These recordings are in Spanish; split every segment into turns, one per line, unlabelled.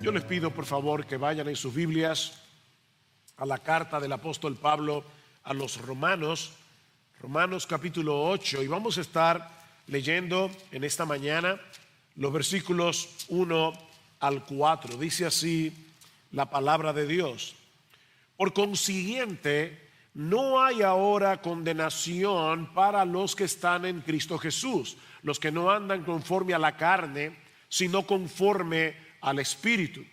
Yo les pido por favor que vayan en sus Biblias a la carta del apóstol Pablo a los Romanos, Romanos capítulo 8, y vamos a estar leyendo en esta mañana los versículos 1 al 4. Dice así la palabra de Dios: por consiguiente, no hay ahora condenación para los que están en Cristo Jesús, los que no andan conforme a la carne, sino conforme al Espíritu.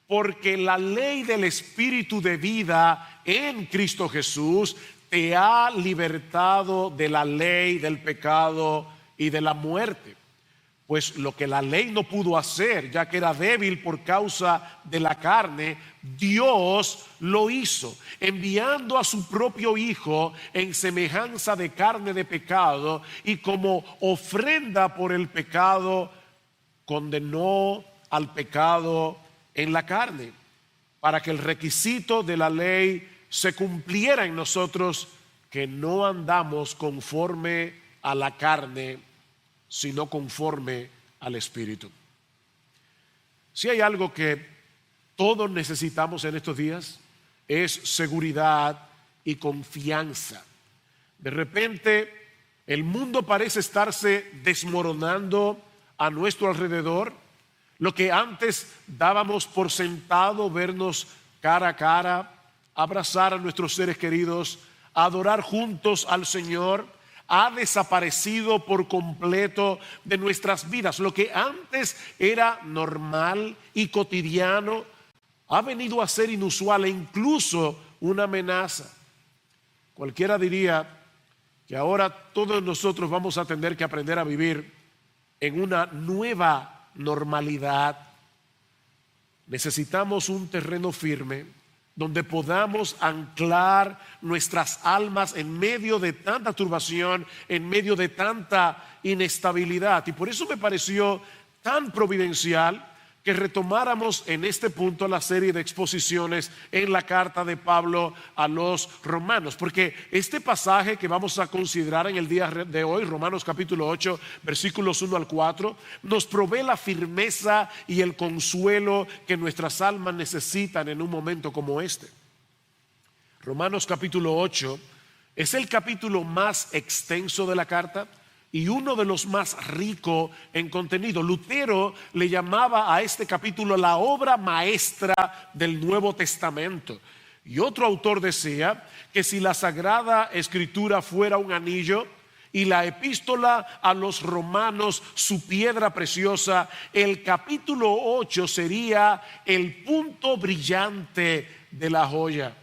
Porque la ley del Espíritu de vida en Cristo Jesús te ha libertado de la ley del pecado y de la muerte. Pues lo que la ley no pudo hacer, ya que era débil por causa de la carne, Dios lo hizo, enviando a su propio Hijo en semejanza de carne de pecado, y como ofrenda por el pecado, condenó al pecado en la carne, para que el requisito de la ley se cumpliera en nosotros, que no andamos conforme a la carne, sino conforme al Espíritu. Si hay algo que todos necesitamos en estos días, es seguridad y confianza. De repente el mundo parece estarse desmoronando a nuestro alrededor. Lo que antes dábamos por sentado, vernos cara a cara, abrazar a nuestros seres queridos, adorar juntos al Señor, ha desaparecido por completo de nuestras vidas. Lo que antes era normal y cotidiano ha venido a ser inusual e incluso una amenaza. Cualquiera diría que ahora todos nosotros vamos a tener que aprender a vivir en una nueva normalidad. Necesitamos un terreno firme donde podamos anclar nuestras almas en medio de tanta turbación, en medio de tanta inestabilidad. Y por eso me pareció tan providencial que retomáramos en este punto la serie de exposiciones en la carta de Pablo a los romanos, porque este pasaje que vamos a considerar en el día de hoy, Romanos capítulo 8, versículos 1 al 4, nos provee la firmeza y el consuelo que nuestras almas necesitan en un momento como este. Romanos capítulo 8 es el capítulo más extenso de la carta y uno de los más ricos en contenido. Lutero le llamaba a este capítulo la obra maestra del Nuevo Testamento. Y otro autor decía que si la Sagrada Escritura fuera un anillo y la epístola a los romanos su piedra preciosa, el capítulo 8 sería el punto brillante de la joya.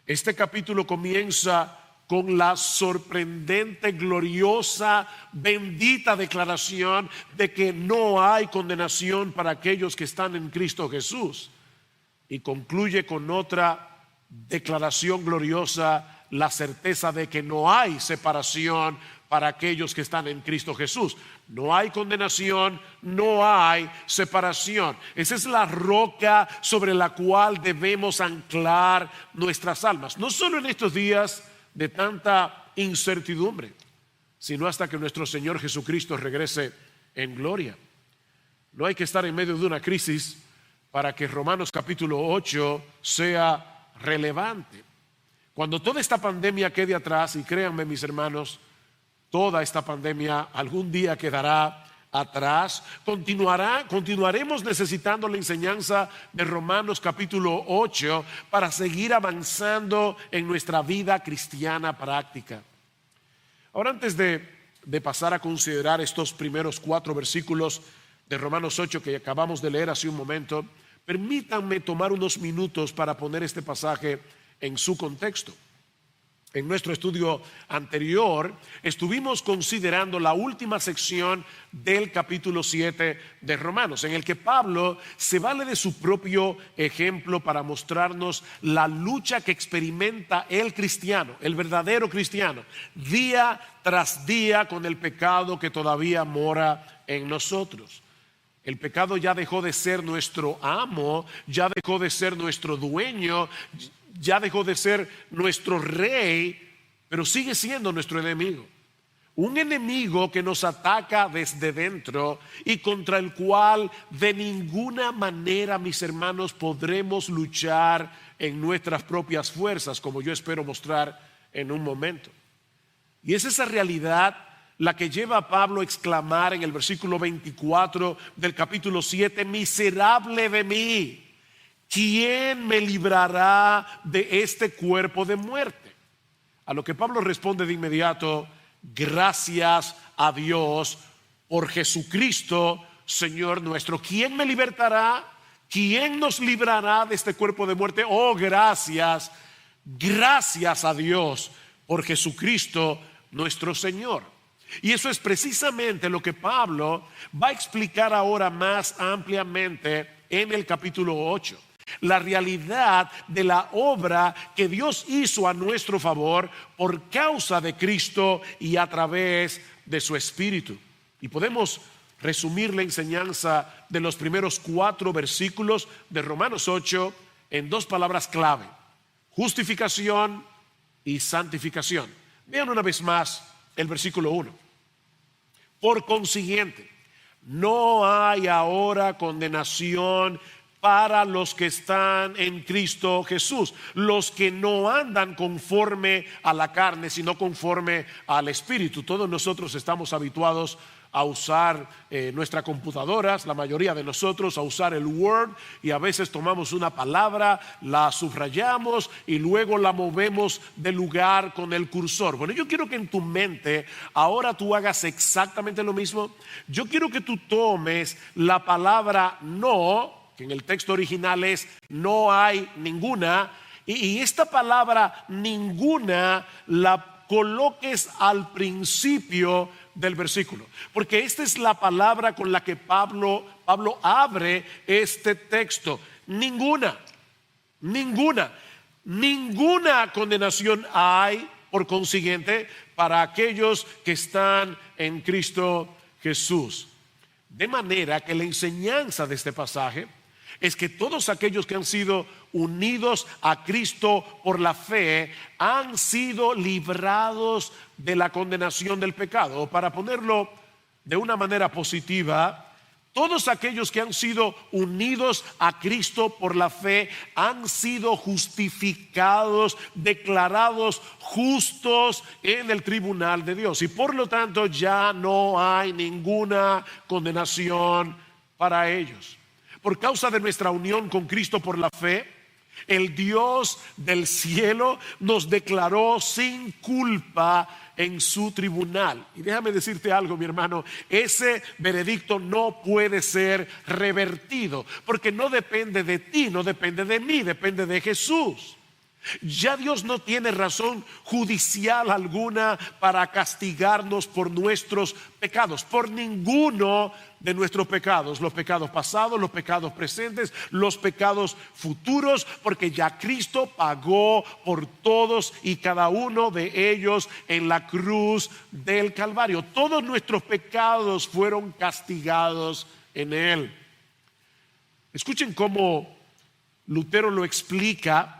Este capítulo comienza con la sorprendente, gloriosa, bendita declaración de que no hay condenación para aquellos que están en Cristo Jesús. Y concluye con otra declaración gloriosa, la certeza de que no hay separación para aquellos que están en Cristo Jesús. No hay condenación, no hay separación. Esa es la roca sobre la cual debemos anclar nuestras almas. No solo en estos días de tanta incertidumbre, sino hasta que nuestro Señor Jesucristo regrese en gloria. No hay que estar en medio de una crisis para que Romanos capítulo 8 sea relevante. Cuando toda esta pandemia quede atrás, y créanme mis hermanos, toda esta pandemia algún día quedará atrás, continuaremos necesitando la enseñanza de Romanos capítulo 8 para seguir avanzando en nuestra vida cristiana práctica. Ahora, antes de pasar a considerar estos primeros 4 versículos de Romanos 8 que acabamos de leer hace un momento, permítanme tomar unos minutos para poner este pasaje en su contexto. En nuestro estudio anterior estuvimos considerando la última sección del capítulo 7 de Romanos, en el que Pablo se vale de su propio ejemplo para mostrarnos la lucha que experimenta el cristiano, el verdadero cristiano, día tras día con el pecado que todavía mora en nosotros. El pecado ya dejó de ser nuestro amo, ya dejó de ser nuestro dueño, ya dejó de ser nuestro rey, pero sigue siendo nuestro enemigo. Un enemigo que nos ataca desde dentro y contra el cual de ninguna manera, mis hermanos, podremos luchar en nuestras propias fuerzas, como yo espero mostrar en un momento. Y es esa realidad la que lleva a Pablo a exclamar en el versículo 24 del capítulo 7: miserable de mí, ¿quién me librará de este cuerpo de muerte? A lo que Pablo responde de inmediato: gracias a Dios por Jesucristo, Señor nuestro. ¿Quién me libertará? ¿Quién nos librará de este cuerpo de muerte? Oh, gracias a Dios por Jesucristo, nuestro Señor. Y eso es precisamente lo que Pablo va a explicar ahora más ampliamente en el capítulo 8. La realidad de la obra que Dios hizo a nuestro favor por causa de Cristo y a través de su Espíritu. Y podemos resumir la enseñanza de los primeros 4 versículos de Romanos 8 en 2 palabras clave: justificación y santificación. Vean una vez más el versículo 1. Por consiguiente, no hay ahora condenación para los que están en Cristo Jesús, los que no andan conforme a la carne, sino conforme al Espíritu. Todos nosotros estamos habituados a usar nuestras computadoras, la mayoría de nosotros a usar el Word, y a veces tomamos una palabra, la subrayamos y luego la movemos de lugar con el cursor. Bueno, yo quiero que en tu mente ahora tú hagas exactamente lo mismo. Yo quiero que tú tomes la palabra no, que en el texto original es no hay ninguna, y esta palabra ninguna la coloques al principio del versículo, porque esta es la palabra con la que Pablo abre este texto. Ninguna condenación hay, por consiguiente, para aquellos que están en Cristo Jesús. De manera que la enseñanza de este pasaje es que todos aquellos que han sido unidos a Cristo por la fe han sido librados de la condenación del pecado. O para ponerlo de una manera positiva, todos aquellos que han sido unidos a Cristo por la fe han sido justificados, declarados justos en el tribunal de Dios. Y por lo tanto ya no hay ninguna condenación para ellos. Por causa de nuestra unión con Cristo por la fe, el Dios del cielo nos declaró sin culpa en su tribunal. Y déjame decirte algo, mi hermano: ese veredicto no puede ser revertido, porque no depende de ti, no depende de mí, depende de Jesús. Ya Dios no tiene razón judicial alguna para castigarnos por nuestros pecados, por ninguno de nuestros pecados, los pecados pasados, los pecados presentes, los pecados futuros, porque ya Cristo pagó por todos y cada uno de ellos en la cruz del Calvario. Todos nuestros pecados fueron castigados en Él. Escuchen cómo Lutero lo explica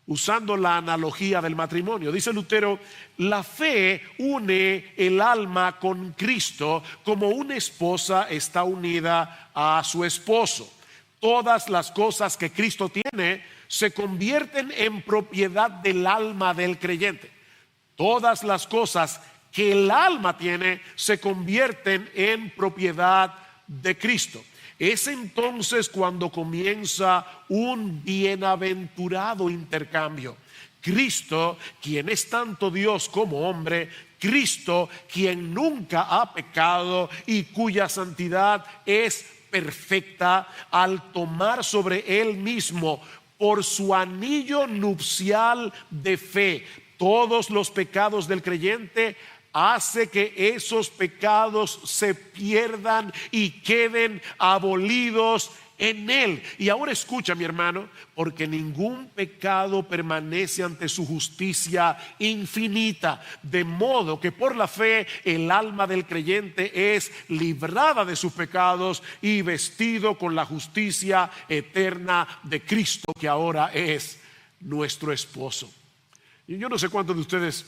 usando la analogía del matrimonio. Dice Lutero: la fe une el alma con Cristo como una esposa está unida a su esposo. Todas las cosas que Cristo tiene se convierten en propiedad del alma del creyente. Todas las cosas que el alma tiene se convierten en propiedad de Cristo. Es entonces cuando comienza un bienaventurado intercambio. Cristo, quien es tanto Dios como hombre, Cristo, quien nunca ha pecado y cuya santidad es perfecta, al tomar sobre él mismo por su anillo nupcial de fe todos los pecados del creyente, hace que esos pecados se pierdan y queden abolidos en Él. Y ahora escucha, mi hermano: porque ningún pecado permanece ante su justicia infinita, de modo que por la fe el alma del creyente es librada de sus pecados y vestido con la justicia eterna de Cristo, que ahora es nuestro esposo. Y yo no sé cuántos de ustedes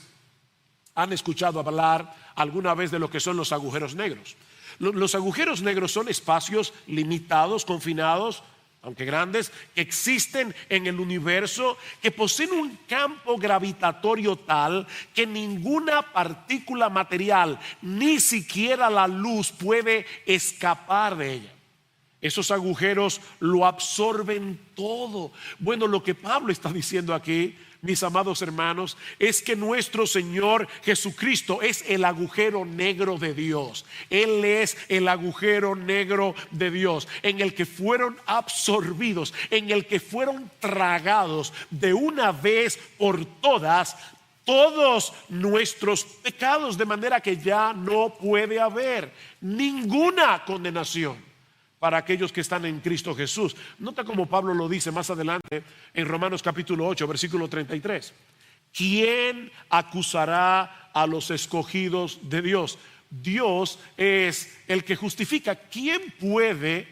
han escuchado hablar alguna vez de lo que son los agujeros negros. Los agujeros negros son espacios limitados, confinados, aunque grandes, que existen en el universo, que poseen un campo gravitatorio tal que ninguna partícula material, ni siquiera la luz, puede escapar de ella. Esos agujeros lo absorben todo. Bueno, lo que Pablo está diciendo aquí, mis amados hermanos, es que nuestro Señor Jesucristo es el agujero negro de Dios. Él es el agujero negro de Dios, en el que fueron absorbidos, en el que fueron tragados de una vez por todas todos nuestros pecados, de manera que ya no puede haber ninguna condenación para aquellos que están en Cristo Jesús. Nota como Pablo lo dice más adelante en Romanos capítulo 8, versículo 33. ¿Quién acusará a los escogidos de Dios? Dios es el que justifica. ¿Quién puede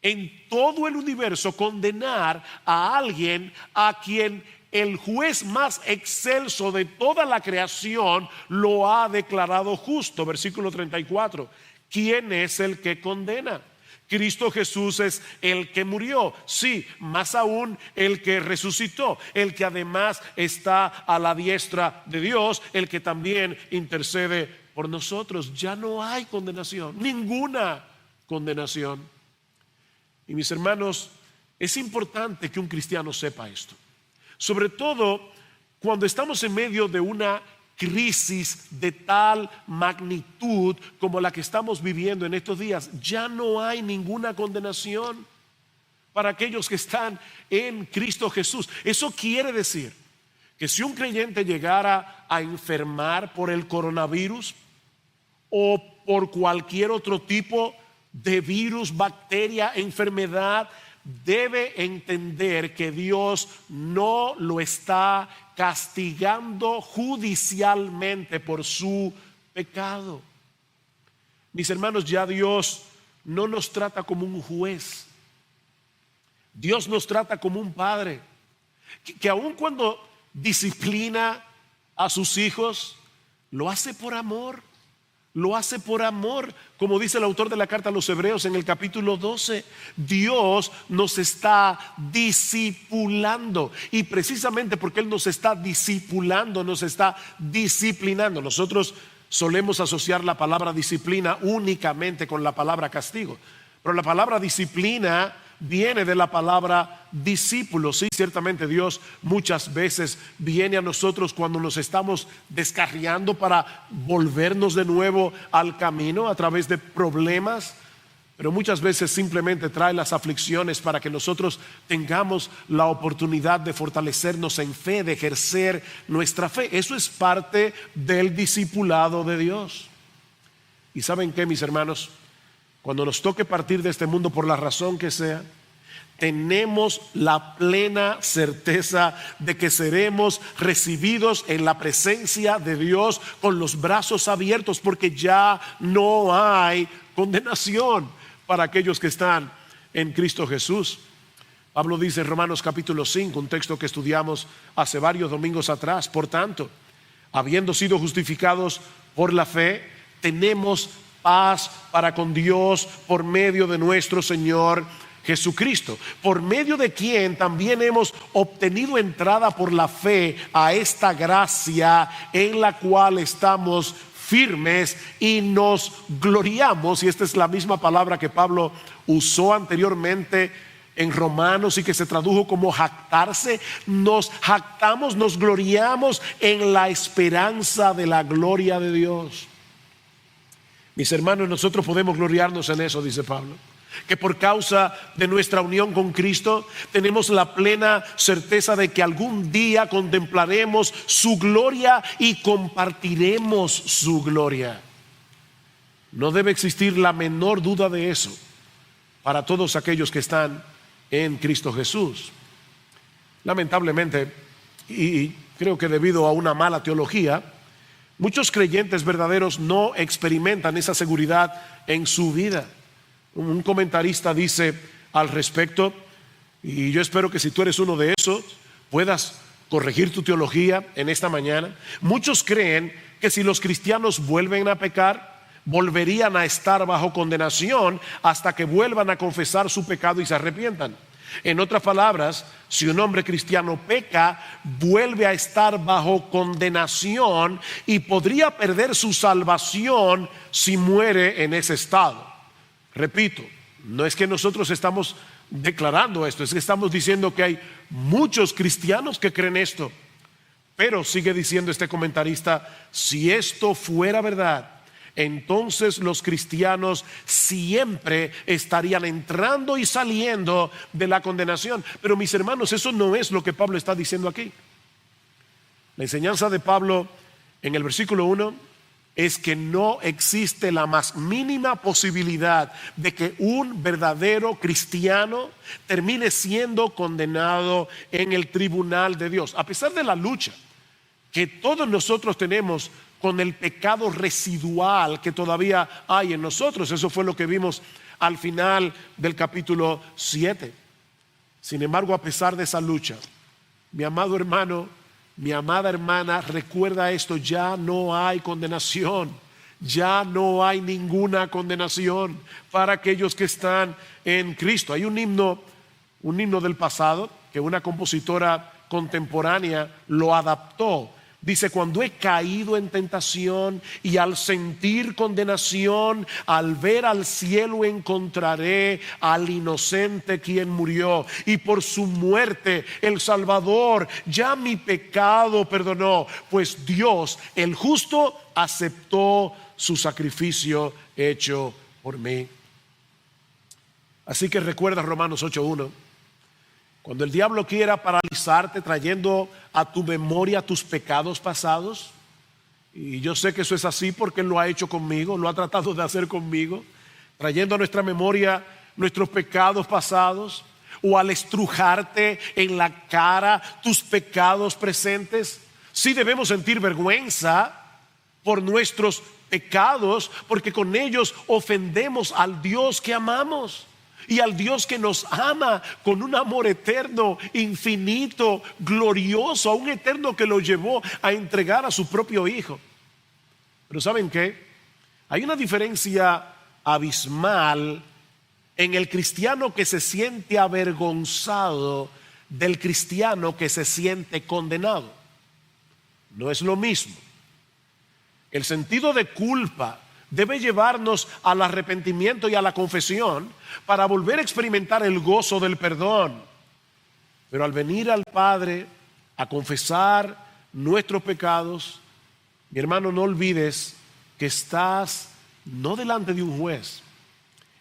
en todo el universo condenar a alguien a quien el juez más excelso de toda la creación lo ha declarado justo? Versículo 34. ¿Quién es el que condena? Cristo Jesús es el que murió, sí, más aún el que resucitó, el que además está a la diestra de Dios, el que también intercede por nosotros. Ya no hay condenación, ninguna condenación. Y mis hermanos, es importante que un cristiano sepa esto, sobre todo cuando estamos en medio de una crisis de tal magnitud como la que estamos viviendo en estos días. Ya no hay ninguna condenación para aquellos que están en Cristo Jesús. Eso quiere decir que si un creyente llegara a enfermar por el coronavirus o por cualquier otro tipo de virus, bacteria, enfermedad, debe entender que Dios no lo está castigando judicialmente por su pecado. Mis hermanos, ya Dios no nos trata como un juez. Dios nos trata como un padre que aun cuando disciplina a sus hijos, lo hace por amor. Lo hace por amor, como dice el autor de la carta a los Hebreos en el capítulo 12. Dios nos está discipulando, y precisamente porque Él nos está discipulando, nos está disciplinando. Nosotros solemos asociar la palabra disciplina únicamente con la palabra castigo, pero la palabra disciplina viene de la palabra discípulo. Sí, ciertamente Dios muchas veces viene a nosotros cuando nos estamos descarriando para volvernos de nuevo al camino a través de problemas, pero muchas veces simplemente trae las aflicciones para que nosotros tengamos la oportunidad de fortalecernos en fe, de ejercer nuestra fe. Eso es parte del discipulado de Dios. ¿Y saben qué, mis hermanos? Cuando nos toque partir de este mundo por la razón que sea, tenemos la plena certeza de que seremos recibidos en la presencia de Dios con los brazos abiertos, porque ya no hay condenación para aquellos que están en Cristo Jesús. Pablo dice en Romanos capítulo 5, un texto que estudiamos hace varios domingos atrás: por tanto, habiendo sido justificados por la fe, tenemos paz para con Dios por medio de nuestro Señor Jesucristo, por medio de quien también hemos obtenido entrada por la fe a esta gracia en la cual estamos firmes y nos gloriamos. Y esta es la misma palabra que Pablo usó anteriormente en Romanos y que se tradujo como jactarse. Nos jactamos, nos gloriamos en la esperanza de la gloria de Dios. Mis hermanos, nosotros podemos gloriarnos en eso, dice Pablo, que por causa de nuestra unión con Cristo tenemos la plena certeza de que algún día contemplaremos su gloria y compartiremos su gloria. No debe existir la menor duda de eso para todos aquellos que están en Cristo Jesús. Lamentablemente, y creo que debido a una mala teología, muchos creyentes verdaderos no experimentan esa seguridad en su vida. Un comentarista dice al respecto, y yo espero que si tú eres uno de esos puedas corregir tu teología en esta mañana. Muchos creen que si los cristianos vuelven a pecar, volverían a estar bajo condenación hasta que vuelvan a confesar su pecado y se arrepientan. En otras palabras, si un hombre cristiano peca, vuelve a estar bajo condenación y podría perder su salvación si muere en ese estado. Repito, no es que nosotros estamos declarando esto, es que estamos diciendo que hay muchos cristianos que creen esto. Pero sigue diciendo este comentarista, si esto fuera verdad, entonces los cristianos siempre estarían entrando y saliendo de la condenación. Pero mis hermanos, eso no es lo que Pablo está diciendo aquí. La enseñanza de Pablo en el versículo 1 es que no existe la más mínima posibilidad de que un verdadero cristiano termine siendo condenado en el tribunal de Dios, a pesar de la lucha que todos nosotros tenemos con el pecado residual que todavía hay en nosotros. Eso fue lo que vimos al final del capítulo 7. Sin embargo, a pesar de esa lucha, mi amado hermano, mi amada hermana, recuerda esto: ya no hay condenación, ya no hay ninguna condenación para aquellos que están en Cristo. Hay un himno del pasado que una compositora contemporánea lo adaptó. Dice: cuando he caído en tentación y al sentir condenación, al ver al cielo encontraré al inocente quien murió, y por su muerte el Salvador ya mi pecado perdonó, pues Dios el justo aceptó su sacrificio hecho por mí. Así que recuerda Romanos 8:1. Cuando el diablo quiera paralizarte trayendo a tu memoria tus pecados pasados, y yo sé que eso es así porque Él lo ha hecho conmigo, lo ha tratado de hacer conmigo, trayendo a nuestra memoria nuestros pecados pasados, o al estrujarte en la cara tus pecados presentes, sí debemos sentir vergüenza por nuestros pecados, porque con ellos ofendemos al Dios que amamos. Y al Dios que nos ama con un amor eterno, infinito, glorioso, a un eterno que lo llevó a entregar a su propio Hijo. Pero ¿saben qué? Hay una diferencia abismal en el cristiano que se siente avergonzado del cristiano que se siente condenado. No es lo mismo. El sentido de culpa debe llevarnos al arrepentimiento y a la confesión para volver a experimentar el gozo del perdón. Pero al venir al Padre a confesar nuestros pecados, mi hermano, no olvides que estás no delante de un juez,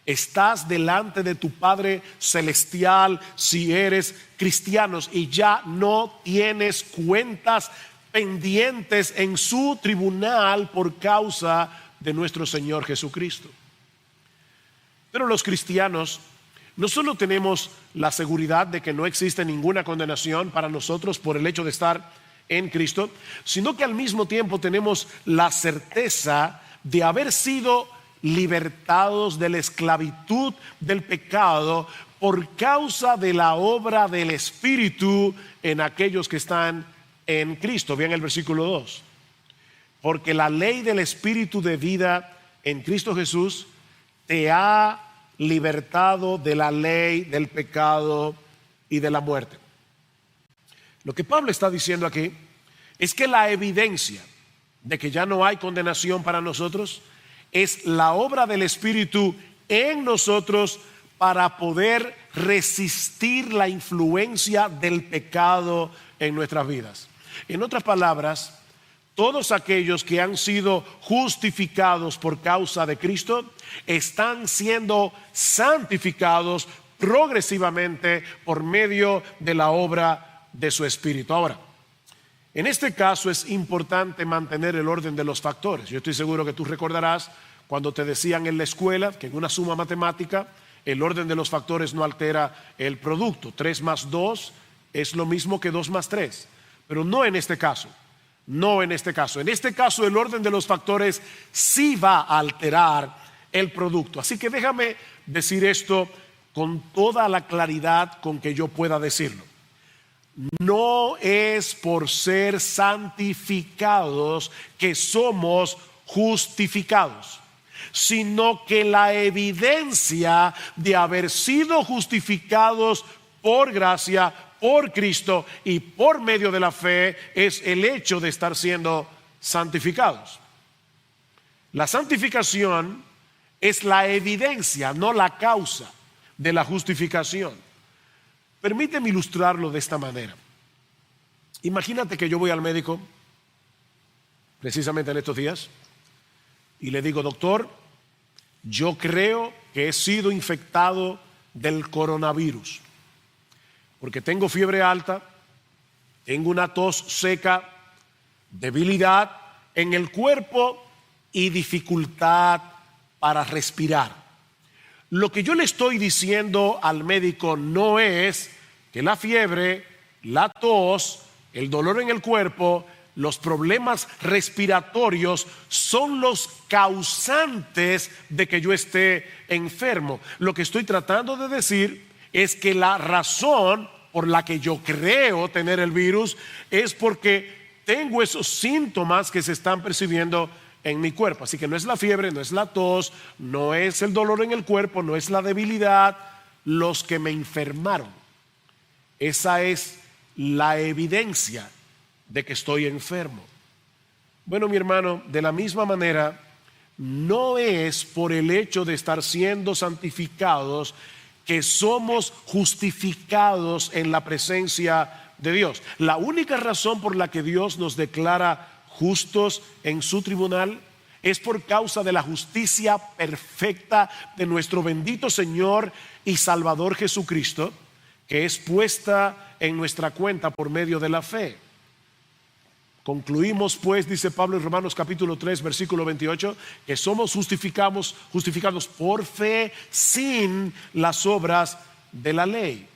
estás delante de tu Padre Celestial si eres cristiano, y ya no tienes cuentas pendientes en su tribunal por causa de nuestro Señor Jesucristo. Pero los cristianos no solo tenemos la seguridad de que no existe ninguna condenación para nosotros por el hecho de estar en Cristo, sino que al mismo tiempo tenemos la certeza de haber sido libertados de la esclavitud del pecado por causa de la obra del Espíritu en aquellos que están en Cristo. Vean el versículo 2. Porque la ley del Espíritu de vida en Cristo Jesús te ha libertado de la ley del pecado y de la muerte. Lo que Pablo está diciendo aquí es que la evidencia de que ya no hay condenación para nosotros es la obra del Espíritu en nosotros para poder resistir la influencia del pecado en nuestras vidas. En otras palabras, todos aquellos que han sido justificados por causa de Cristo están siendo santificados progresivamente por medio de la obra de su Espíritu. Ahora, en este caso es importante mantener el orden de los factores. Yo estoy seguro que tú recordarás cuando te decían en la escuela que en una suma matemática el orden de los factores no altera el producto. 3 más 2 es lo mismo que 2 más 3, pero no en este caso. No en este caso. En este caso el orden de los factores sí va a alterar el producto. Así que déjame decir esto con toda la claridad con que yo pueda decirlo. no es por ser santificados que somos justificados, sino que la evidencia de haber sido justificados por gracia, por Cristo y por medio de la fe es el hecho de estar siendo santificados. La santificación es la evidencia, no la causa de la justificación. Permíteme ilustrarlo de esta manera. Imagínate que yo voy al médico, precisamente en estos días, y le digo: doctor, yo creo que he sido infectado del coronavirus, porque tengo fiebre alta, tengo una tos seca, debilidad en el cuerpo y dificultad para respirar. Lo que yo le estoy diciendo al médico no es que la fiebre, la tos, el dolor en el cuerpo, los problemas respiratorios son los causantes de que yo esté enfermo. Lo que estoy tratando de decir es que la razón por la que yo creo tener el virus es porque tengo esos síntomas que se están percibiendo en mi cuerpo. Así que no es la fiebre, no es la tos, no es el dolor en el cuerpo, no es la debilidad los que me enfermaron. Esa es la evidencia de que estoy enfermo. Bueno, mi hermano, de la misma manera, no es por el hecho de estar siendo santificados que somos justificados en la presencia de Dios. La única razón por la que Dios nos declara justos en su tribunal es por causa de la justicia perfecta de nuestro bendito Señor y Salvador Jesucristo, que es puesta en nuestra cuenta por medio de la fe. Concluimos pues, dice Pablo en Romanos capítulo 3 versículo 28, que somos justificados por fe sin las obras de la ley.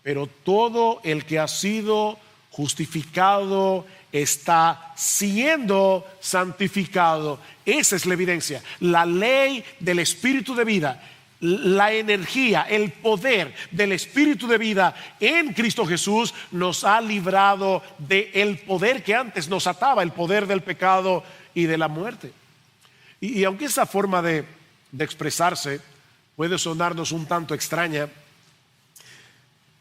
Pero todo el que ha sido justificado está siendo santificado. Esa es la evidencia. La ley del Espíritu de vida, la energía, el poder del Espíritu de vida en Cristo Jesús nos ha librado del poder que antes nos ataba, el poder del pecado y de la muerte. Y aunque esa forma de expresarse puede sonarnos un tanto extraña,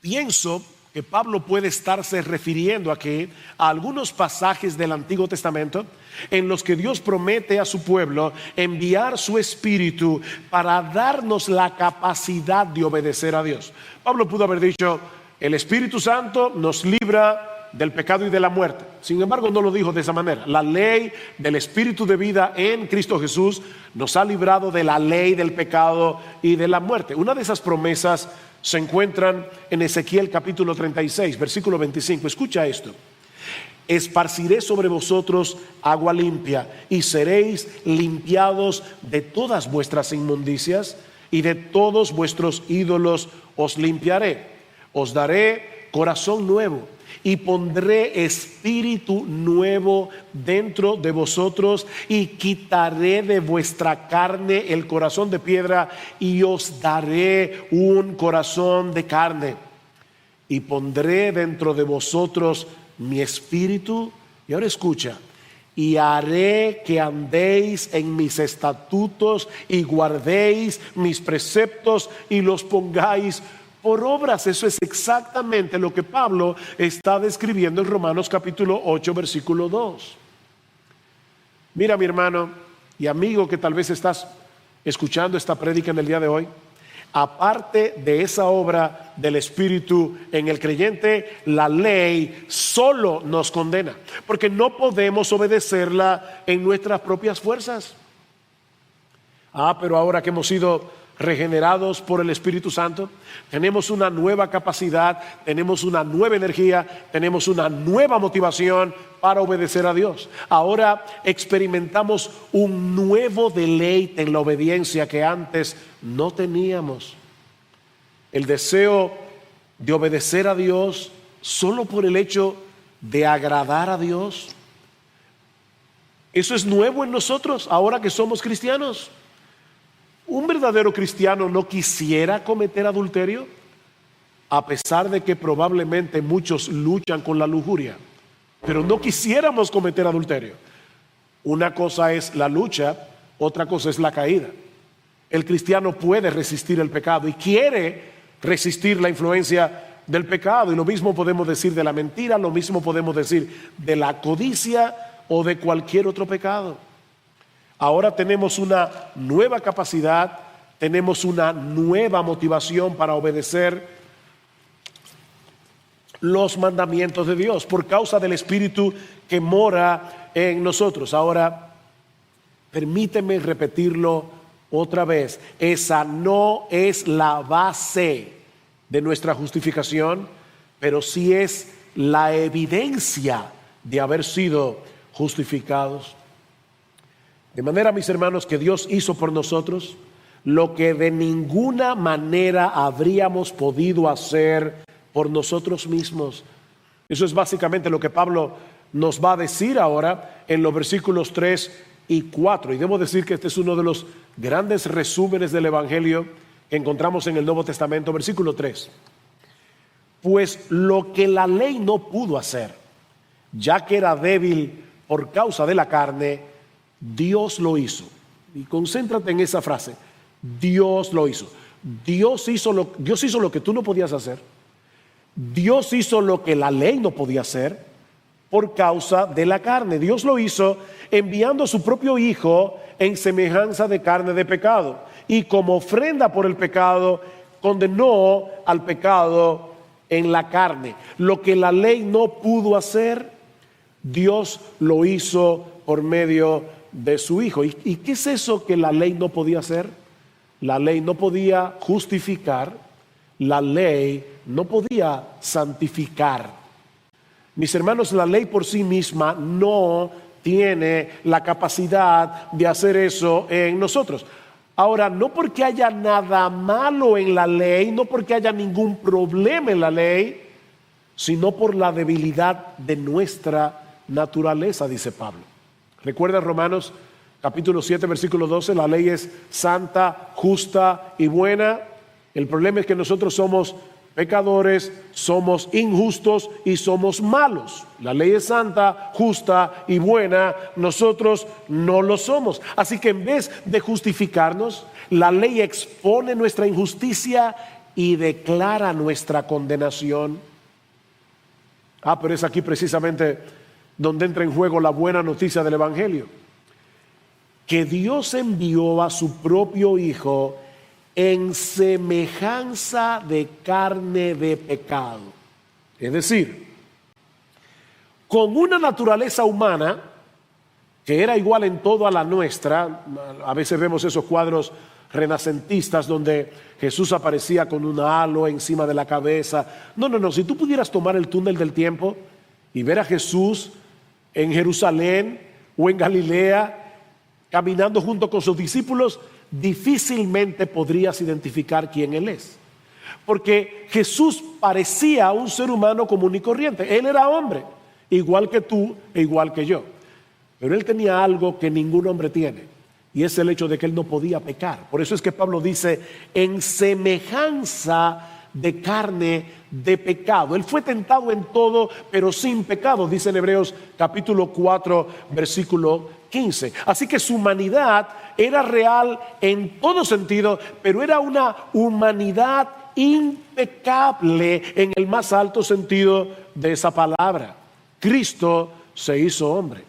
pienso que Pablo puede estarse refiriendo aquí a algunos pasajes del Antiguo Testamento en los que Dios promete a su pueblo enviar su Espíritu para darnos la capacidad de obedecer a Dios. Pablo pudo haber dicho: el Espíritu Santo nos libra del pecado y de la muerte. Sin embargo, no lo dijo de esa manera. La ley del Espíritu de vida en Cristo Jesús nos ha librado de la ley del pecado y de la muerte. Una de esas promesas se encuentran en Ezequiel capítulo 36, versículo 25. Escucha esto: esparciré sobre vosotros agua limpia y seréis limpiados de todas vuestras inmundicias, y de todos vuestros ídolos os limpiaré. Os daré corazón nuevo y pondré espíritu nuevo dentro de vosotros, y quitaré de vuestra carne el corazón de piedra y os daré un corazón de carne, y pondré dentro de vosotros mi espíritu. Y ahora escucha: y haré que andéis en mis estatutos y guardéis mis preceptos y los pongáis por obras. Eso es exactamente lo que Pablo está describiendo en Romanos capítulo 8 versículo 2. Mira, mi hermano y amigo que tal vez estás escuchando esta prédica en el día de hoy, aparte de esa obra del Espíritu en el creyente, la ley solo nos condena, porque no podemos obedecerla en nuestras propias fuerzas. Pero ahora que hemos sido regenerados por el Espíritu Santo, tenemos una nueva capacidad, tenemos una nueva energía, tenemos una nueva motivación para obedecer a Dios. Ahora experimentamos un nuevo deleite en la obediencia que antes no teníamos. El deseo de obedecer a Dios solo por el hecho de agradar a Dios. Eso es nuevo en nosotros ahora que somos cristianos. ¿Un verdadero cristiano no quisiera cometer adulterio? a pesar de que probablemente muchos luchan con la lujuria, pero no quisiéramos cometer adulterio. Una cosa es la lucha, otra cosa es la caída. El cristiano puede resistir el pecado y quiere resistir la influencia del pecado, y lo mismo podemos decir de la mentira, lo mismo podemos decir de la codicia o de cualquier otro pecado. Ahora tenemos una nueva capacidad, tenemos una nueva motivación para obedecer los mandamientos de Dios por causa del Espíritu que mora en nosotros. Ahora, permíteme repetirlo otra vez: esa no es la base de nuestra justificación, pero sí es la evidencia de haber sido justificados. De manera, mis hermanos, que Dios hizo por nosotros lo que de ninguna manera habríamos podido hacer por nosotros mismos. Eso es básicamente lo que Pablo nos va a decir ahora en los versículos 3 y 4. Y debo decir que este es uno de los grandes resúmenes del Evangelio que encontramos en el Nuevo Testamento. Versículo 3: pues lo que la ley no pudo hacer, ya que era débil por causa de la carne, Dios lo hizo. Y concéntrate en esa frase: Dios lo hizo. Dios hizo lo que tú no podías hacer. Dios hizo lo que la ley no podía hacer por causa de la carne. Dios lo hizo enviando a su propio Hijo en semejanza de carne de pecado, y como ofrenda por el pecado condenó al pecado en la carne. Lo que la ley no pudo hacer, Dios lo hizo por medio de su Hijo. ¿Y qué es eso que la ley no podía hacer? La ley no podía justificar, la ley no podía santificar. Mis hermanos, la ley por sí misma no tiene la capacidad de hacer eso en nosotros. Ahora, no porque haya nada malo en la ley, no porque haya ningún problema en la ley, sino por la debilidad de nuestra naturaleza, dice Pablo. Recuerda Romanos capítulo 7, versículo 12, la ley es santa, justa y buena. El problema es que nosotros somos pecadores, somos injustos y somos malos. La ley es santa, justa y buena, nosotros no lo somos. Así que en vez de justificarnos, la ley expone nuestra injusticia y declara nuestra condenación. Pero es aquí precisamente donde entra en juego la buena noticia del Evangelio: que Dios envió a su propio Hijo en semejanza de carne de pecado. Es decir, con una naturaleza humana que era igual en todo a la nuestra. A veces vemos esos cuadros renacentistas donde Jesús aparecía con un halo encima de la cabeza. No, si tú pudieras tomar el túnel del tiempo y ver a Jesús en Jerusalén o en Galilea caminando junto con sus discípulos, difícilmente podrías identificar quién Él es, porque Jesús parecía un ser humano común y corriente. Él era hombre, igual que tú e igual que yo, pero Él tenía algo que ningún hombre tiene, y es el hecho de que Él no podía pecar. Por eso es que Pablo dice en semejanza de carne de pecado. Él fue tentado en todo, pero sin pecado, dice en Hebreos capítulo 4 versículo 15. Así que su humanidad era real en todo sentido, pero era una humanidad impecable en el más alto sentido de esa palabra. Cristo se hizo hombre.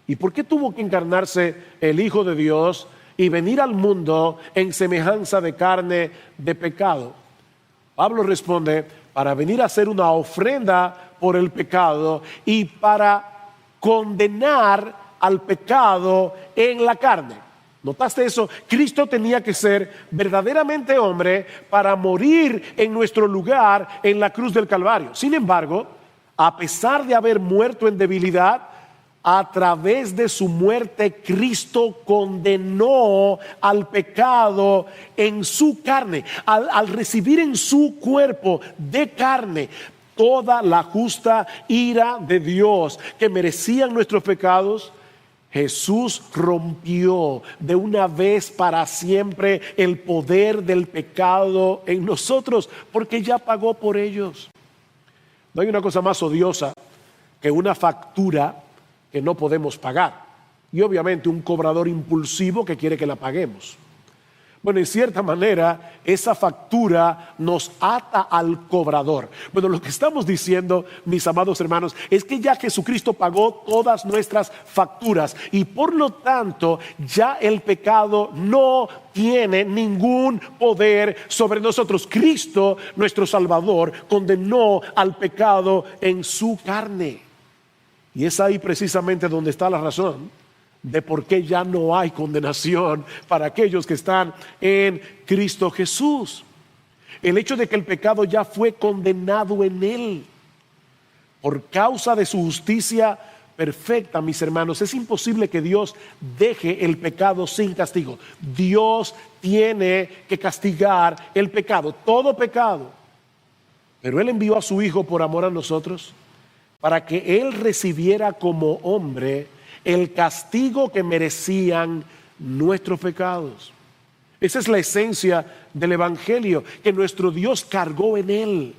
¿Y por qué tuvo que encarnarse el Hijo de Dios y venir al mundo en semejanza de carne de pecado? Pablo responde: para venir a hacer una ofrenda por el pecado y para condenar al pecado en la carne. ¿Notaste eso? Cristo tenía que ser verdaderamente hombre para morir en nuestro lugar en la cruz del Calvario. Sin embargo, a pesar de haber muerto en debilidad, a través de su muerte, Cristo condenó al pecado en su carne. Al recibir en su cuerpo de carne toda la justa ira de Dios que merecían nuestros pecados, Jesús rompió de una vez para siempre el poder del pecado en nosotros, porque ya pagó por ellos. No hay una cosa más odiosa que una factura que no podemos pagar. Y obviamente un cobrador impulsivo que quiere que la paguemos. Bueno, en cierta manera, esa factura nos ata al cobrador. Bueno, lo que estamos diciendo, mis amados hermanos, es que ya Jesucristo pagó todas nuestras facturas y por lo tanto ya el pecado no tiene ningún poder sobre nosotros. Cristo, nuestro Salvador, condenó al pecado en su carne. Y es ahí precisamente donde está la razón de por qué ya no hay condenación para aquellos que están en Cristo Jesús. El hecho de que el pecado ya fue condenado en Él. Por causa de su justicia perfecta, mis hermanos, es imposible que Dios deje el pecado sin castigo. Dios tiene que castigar el pecado, todo pecado. Pero Él envió a su Hijo por amor a nosotros, para que Él recibiera como hombre el castigo que merecían nuestros pecados. Esa es la esencia del Evangelio, que nuestro Dios cargó en Él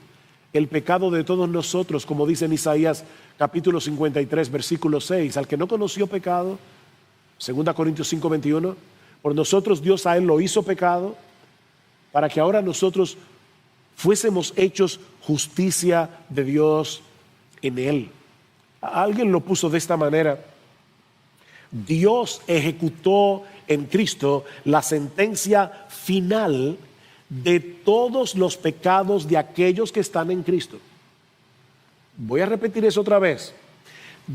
el pecado de todos nosotros, como dice en Isaías capítulo 53, versículo 6. Al que no conoció pecado, 2 Corintios 5, 21, por nosotros Dios a Él lo hizo pecado, para que ahora nosotros fuésemos hechos justicia de Dios en Él. Alguien lo puso de esta manera: Dios ejecutó en Cristo la sentencia final de todos los pecados de aquellos que están en Cristo. Voy a repetir eso otra vez.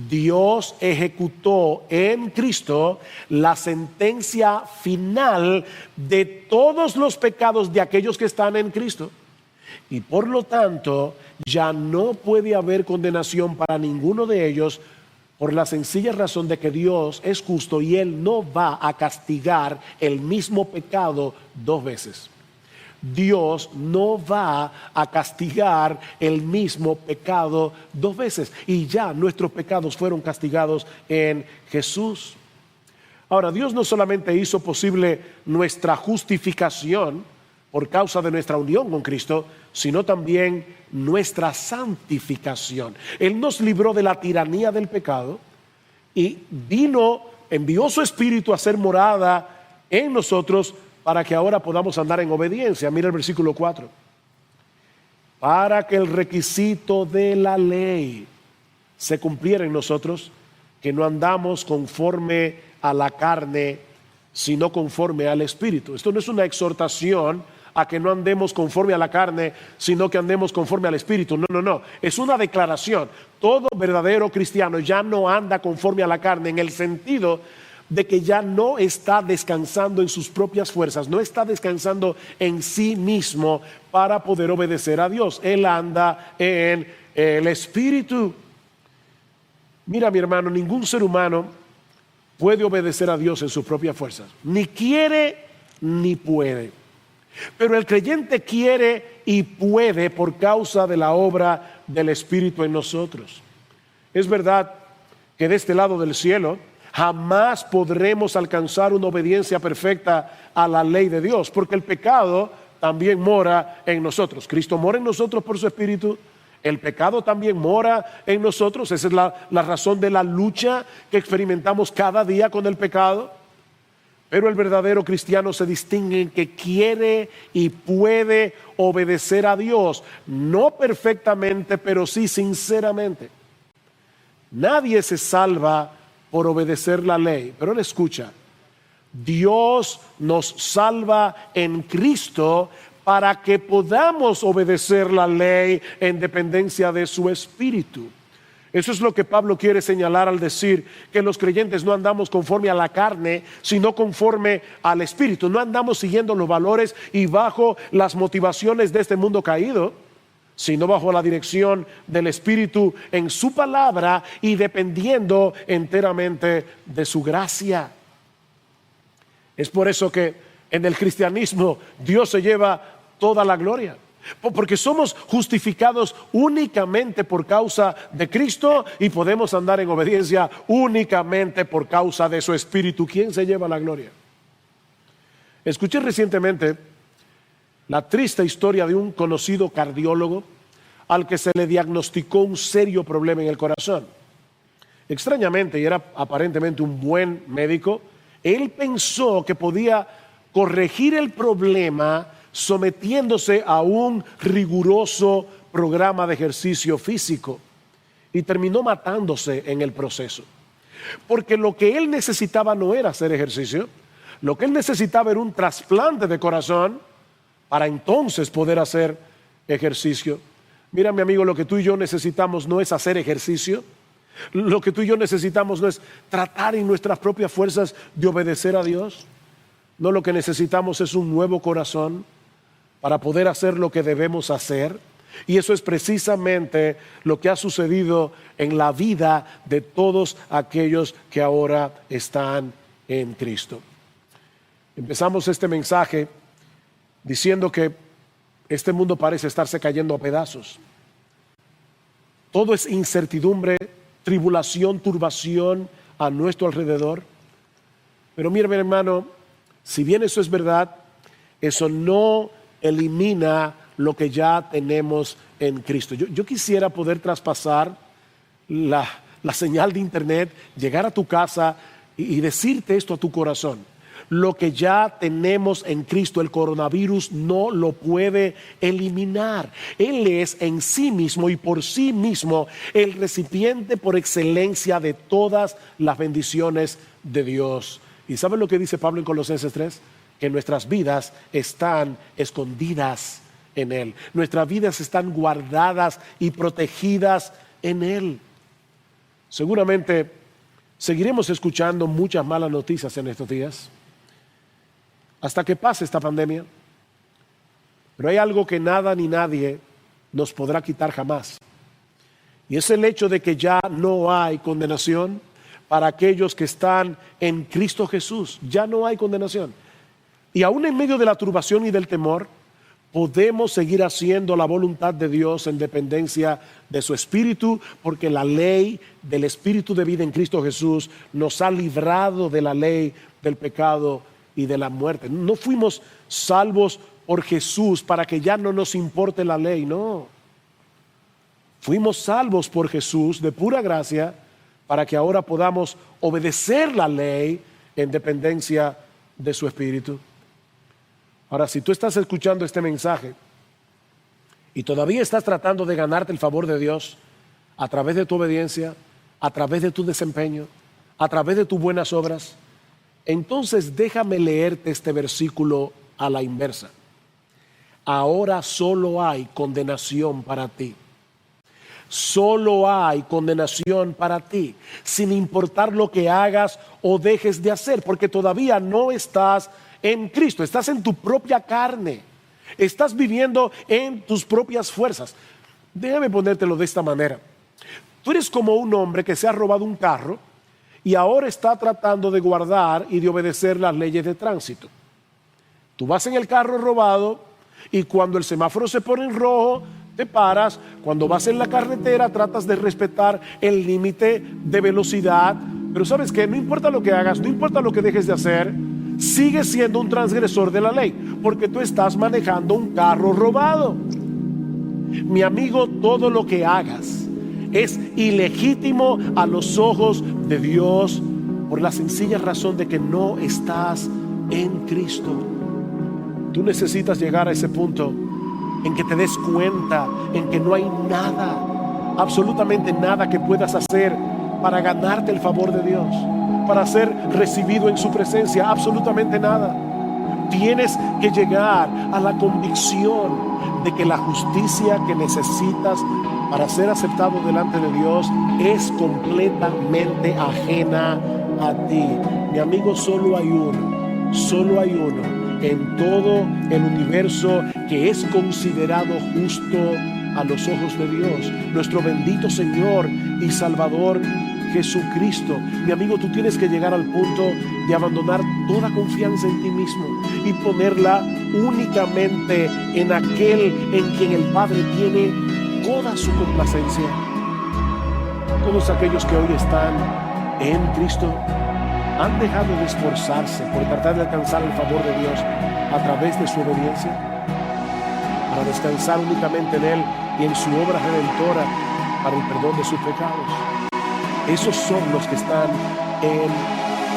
Dios ejecutó en Cristo la sentencia final de todos los pecados de aquellos que están en Cristo. Y por lo tanto, ya no puede haber condenación para ninguno de ellos, por la sencilla razón de que Dios es justo y Él no va a castigar el mismo pecado dos veces. Dios no va a castigar el mismo pecado dos veces. Y ya nuestros pecados fueron castigados en Jesús. Ahora, Dios no solamente hizo posible nuestra justificación por causa de nuestra unión con Cristo, sino también nuestra santificación. Él nos libró de la tiranía del pecado y envió su Espíritu a ser morada en nosotros para que ahora podamos andar en obediencia. Mira el versículo 4. Para que el requisito de la ley se cumpliera en nosotros, que no andamos conforme a la carne, sino conforme al Espíritu. Esto no es una exhortación a que no andemos conforme a la carne, sino que andemos conforme al Espíritu. No. Es una declaración. Todo verdadero cristiano ya no anda conforme a la carne, en el sentido de que ya no está descansando en sus propias fuerzas, no está descansando en sí mismo para poder obedecer a Dios. Él anda en el Espíritu. Mira, mi hermano, ningún ser humano puede obedecer a Dios en sus propias fuerzas. Ni quiere ni puede. Pero el creyente quiere y puede por causa de la obra del Espíritu en nosotros. Es verdad que de este lado del cielo jamás podremos alcanzar una obediencia perfecta a la ley de Dios, porque el pecado también mora en nosotros. Cristo mora en nosotros por su Espíritu. El pecado también mora en nosotros. Esa es la razón de la lucha que experimentamos cada día con el pecado. Pero el verdadero cristiano se distingue en que quiere y puede obedecer a Dios, no perfectamente, pero sí sinceramente. Nadie se salva por obedecer la ley, pero él escucha: Dios nos salva en Cristo para que podamos obedecer la ley en dependencia de su Espíritu. Eso es lo que Pablo quiere señalar al decir que los creyentes no andamos conforme a la carne, sino conforme al Espíritu. No andamos siguiendo los valores y bajo las motivaciones de este mundo caído, sino bajo la dirección del Espíritu en su palabra y dependiendo enteramente de su gracia. Es por eso que en el cristianismo Dios se lleva toda la gloria. Porque somos justificados únicamente por causa de Cristo y podemos andar en obediencia únicamente por causa de su Espíritu. ¿Quién se lleva la gloria? Escuché recientemente la triste historia de un conocido cardiólogo al que se le diagnosticó un serio problema en el corazón. Extrañamente, y era aparentemente un buen médico, él pensó que podía corregir el problema sometiéndose a un riguroso programa de ejercicio físico, y terminó matándose en el proceso. Porque lo que él necesitaba no era hacer ejercicio, lo que él necesitaba era un trasplante de corazón para entonces poder hacer ejercicio. Mira, mi amigo, lo que tú y yo necesitamos no es hacer ejercicio. Lo que tú y yo necesitamos no es tratar en nuestras propias fuerzas de obedecer a Dios. No, lo que necesitamos es un nuevo corazón para poder hacer lo que debemos hacer. Y eso es precisamente lo que ha sucedido en la vida de todos aquellos que ahora están en Cristo. Empezamos este mensaje diciendo que este mundo parece estarse cayendo a pedazos. Todo es incertidumbre, tribulación, turbación a nuestro alrededor. Pero mira, mi hermano, si bien eso es verdad, eso no elimina lo que ya tenemos en Cristo. Yo quisiera poder traspasar la señal de internet, llegar a tu casa y decirte esto a tu corazón. Lo que ya tenemos en Cristo, el coronavirus no lo puede eliminar. Él es en sí mismo y por sí mismo el recipiente por excelencia de todas las bendiciones de Dios. ¿Y saben lo que dice Pablo en Colosenses 3? Que nuestras vidas están escondidas en Él. Nuestras vidas están guardadas y protegidas en Él. Seguramente seguiremos escuchando muchas malas noticias en estos días, hasta que pase esta pandemia. Pero hay algo que nada ni nadie nos podrá quitar jamás. Y es el hecho de que ya no hay condenación para aquellos que están en Cristo Jesús. Ya no hay condenación. Y aún en medio de la turbación y del temor, podemos seguir haciendo la voluntad de Dios en dependencia de su Espíritu, porque la ley del Espíritu de vida en Cristo Jesús nos ha librado de la ley del pecado y de la muerte. No fuimos salvos por Jesús para que ya no nos importe la ley, no. Fuimos salvos por Jesús de pura gracia para que ahora podamos obedecer la ley en dependencia de su Espíritu. Ahora, si tú estás escuchando este mensaje y todavía estás tratando de ganarte el favor de Dios a través de tu obediencia, a través de tu desempeño, a través de tus buenas obras, entonces déjame leerte este versículo a la inversa. Ahora solo hay condenación para ti. Solo hay condenación para ti, sin importar lo que hagas o dejes de hacer, porque todavía no estás en Cristo, estás en tu propia carne, estás viviendo en tus propias fuerzas. Déjame ponértelo de esta manera. Tú eres como un hombre que se ha robado un carro y ahora está tratando de guardar y de obedecer las leyes de tránsito. Tú vas en el carro robado y cuando el semáforo se pone en rojo, te paras. Cuando vas en la carretera, tratas de respetar el límite de velocidad. Pero ¿sabes qué? No importa lo que hagas, no importa lo que dejes de hacer, sigues siendo un transgresor de la ley, porque tú estás manejando un carro robado. Mi amigo, todo lo que hagas es ilegítimo a los ojos de Dios por la sencilla razón de que no estás en Cristo. Tú necesitas llegar a ese punto en que te des cuenta en que no hay nada, absolutamente nada que puedas hacer para ganarte el favor de Dios, para ser recibido en su presencia, absolutamente nada. Tienes que llegar a la convicción de que la justicia que necesitas para ser aceptado delante de Dios es completamente ajena a ti. Mi amigo, solo hay uno en todo el universo que es considerado justo a los ojos de Dios, nuestro bendito Señor y Salvador Jesucristo. Mi amigo, tú tienes que llegar al punto de abandonar toda confianza en ti mismo y ponerla únicamente en aquel en quien el Padre tiene toda su complacencia. Todos aquellos que hoy están en Cristo han dejado de esforzarse por tratar de alcanzar el favor de Dios a través de su obediencia, para descansar únicamente en Él y en su obra redentora para el perdón de sus pecados. Esos son los que están en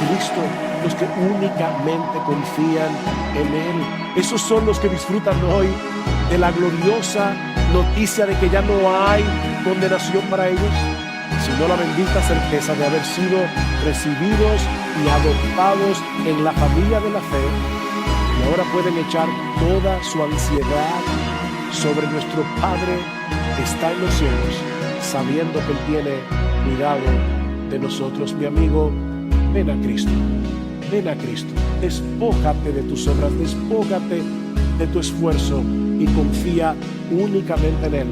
Cristo, los que únicamente confían en Él. Esos son los que disfrutan hoy de la gloriosa noticia de que ya no hay condenación para ellos, sino la bendita certeza de haber sido recibidos y adoptados en la familia de la fe, y ahora pueden echar toda su ansiedad sobre nuestro Padre que está en los cielos, sabiendo que Él tiene cuidado de nosotros. Mi amigo, ven a Cristo, ven a Cristo, despójate de tus obras, despójate de tu esfuerzo y confía únicamente en Él.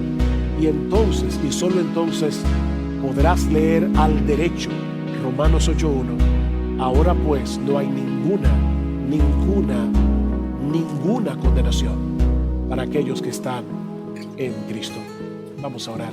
Y entonces, y solo entonces, podrás leer al derecho Romanos 8:1. Ahora pues no hay ninguna condenación para aquellos que están en Cristo. Vamos a orar.